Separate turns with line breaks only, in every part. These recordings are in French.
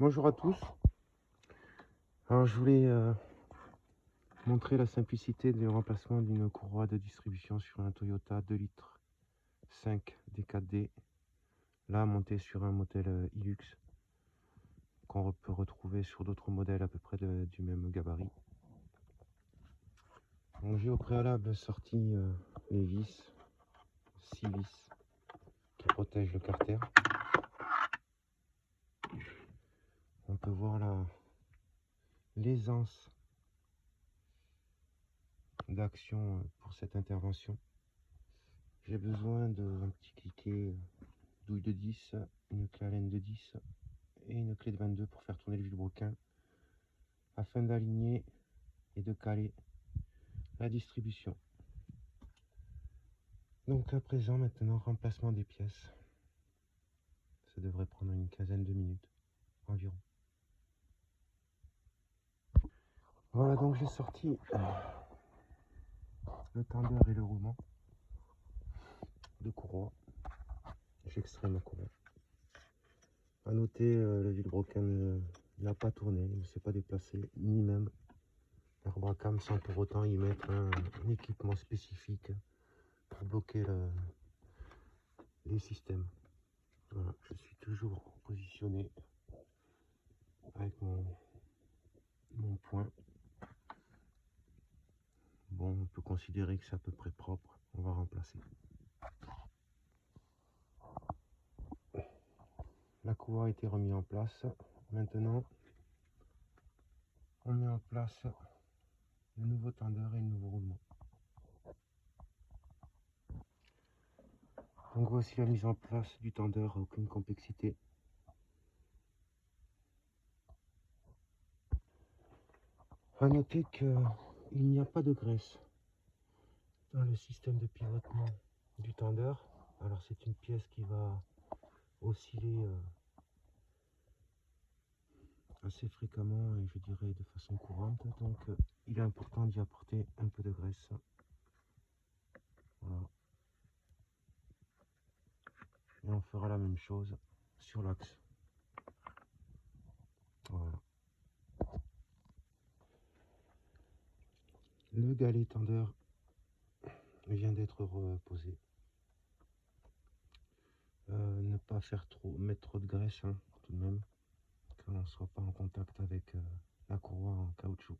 Bonjour à tous. Alors je voulais montrer la simplicité du remplacement d'une courroie de distribution sur un Toyota 2 litres 5 D4D, là monté sur un modèle Hilux qu'on peut retrouver sur d'autres modèles à peu près du même gabarit. Donc j'ai au préalable sorti les vis, 6 vis qui protègent le carter. On peut voir l'aisance d'action pour cette intervention. J'ai besoin d'un petit cliquet douille de 10, une clé Allen de 10 et une clé de 22 pour faire tourner le vilebrequin afin d'aligner et de caler la distribution. Donc à présent, maintenant, remplacement des pièces. Ça devrait prendre une quinzaine de minutes environ. Voilà, donc j'ai sorti le tendeur et le roulement de courroie. J'extrais ma courroie. A noter, le vilebrequin n'a pas tourné, il ne s'est pas déplacé, ni même l'arbrecam, sans pour autant y mettre un équipement spécifique pour bloquer les systèmes. Voilà, je suis toujours positionné avec mon point. Bon, on peut considérer que c'est à peu près propre. On va remplacer. La courroie a été remise en place. Maintenant, on met en place le nouveau tendeur et le nouveau roulement. Donc voici la mise en place du tendeur, aucune complexité. À noter qu'il n'y a pas de graisse dans le système de pivotement du tendeur. Alors c'est une pièce qui va osciller assez fréquemment et je dirais de façon courante. Donc il est important d'y apporter un peu de graisse. Voilà. Et on fera la même chose sur l'axe. Voilà. Le galet tendeur vient d'être reposé. Ne pas faire mettre trop de graisse hein, tout de même, qu'on ne soit pas en contact avec la courroie en caoutchouc.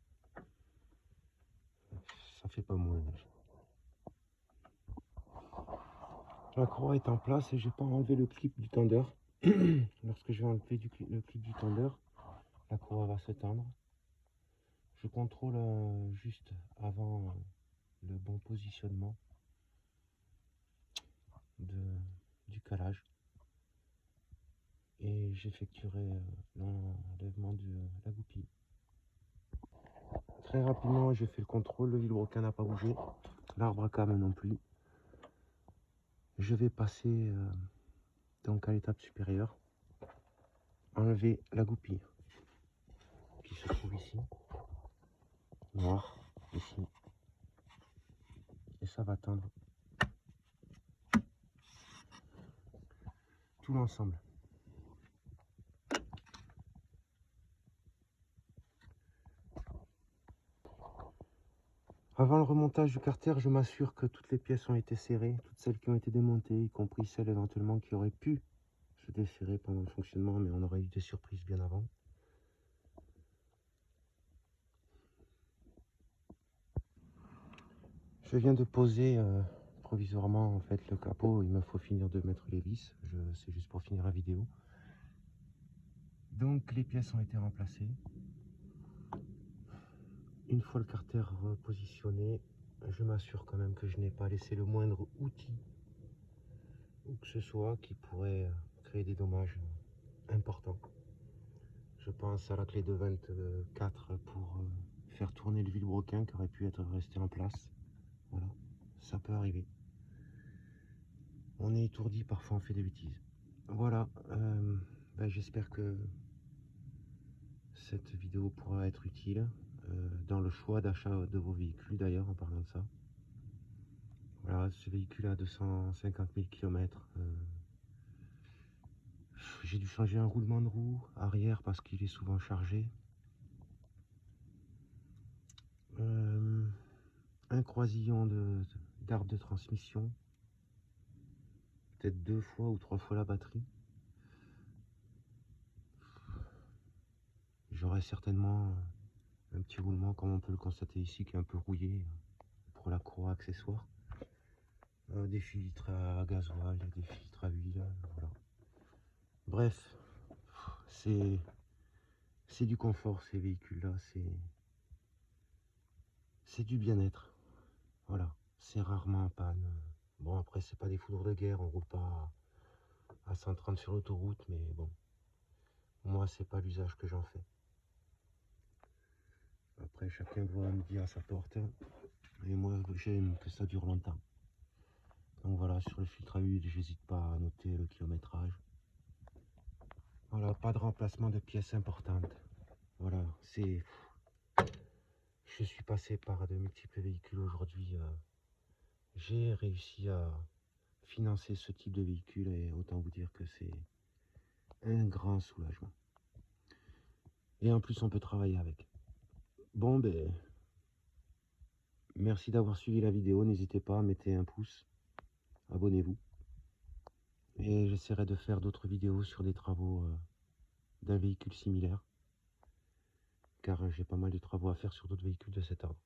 Ça fait pas moine. La courroie est en place et j'ai pas enlevé le clip du tendeur. Lorsque je vais enlever le clip du tendeur, la courroie va se tendre. Je contrôle juste avant le bon positionnement du calage et j'effectuerai l'enlèvement de la goupille. Très rapidement j'ai fait le contrôle, le vilebrequin n'a pas bougé, l'arbre à came non plus. Je vais passer donc à l'étape supérieure, enlever la goupille qui se trouve ici, noire, ici, et ça va tendre tout l'ensemble. Avant le remontage du carter, je m'assure que toutes les pièces ont été serrées, toutes celles qui ont été démontées, y compris celles éventuellement qui auraient pu se desserrer pendant le fonctionnement, mais on aurait eu des surprises bien avant. Je viens de poser provisoirement en fait le capot, il me faut finir de mettre les vis, c'est juste pour finir la vidéo. Donc les pièces ont été remplacées. Une fois le carter repositionné, je m'assure quand même que je n'ai pas laissé le moindre outil ou que ce soit qui pourrait créer des dommages importants. Je pense à la clé de 24 pour faire tourner le vilebrequin qui aurait pu être resté en place. Voilà, ça peut arriver. On est étourdi, parfois on fait des bêtises. Voilà, j'espère que cette vidéo pourra être utile dans le choix d'achat de vos véhicules d'ailleurs en parlant de ça. Voilà, ce véhicule a 250 000 km. J'ai dû changer un roulement de roue arrière parce qu'il est souvent chargé. Un croisillon d'arbre de transmission. Peut-être 2 fois ou 3 fois la batterie. J'aurai certainement un petit roulement, comme on peut le constater ici, qui est un peu rouillé pour la courroie accessoire. Des filtres à gasoil, des filtres à huile, voilà. Bref, c'est du confort ces véhicules-là, c'est du bien-être. Voilà, c'est rarement en panne. Bon, après, c'est pas des foudres de guerre, on roule pas à 130 sur l'autoroute, mais bon, moi, c'est pas l'usage que j'en fais. Après, chacun doit midi à sa porte. Et moi, j'aime que ça dure longtemps. Donc voilà, sur le filtre à huile, j'hésite pas à noter le kilométrage. Voilà, pas de remplacement de pièces importantes. Voilà, c'est... Je suis passé par de multiples véhicules aujourd'hui. J'ai réussi à financer ce type de véhicule et autant vous dire que c'est un grand soulagement. Et en plus, on peut travailler avec. Bon, ben, merci d'avoir suivi la vidéo. N'hésitez pas à mettre un pouce. Abonnez-vous. Et j'essaierai de faire d'autres vidéos sur des travaux d'un véhicule similaire. Car j'ai pas mal de travaux à faire sur d'autres véhicules de cet ordre.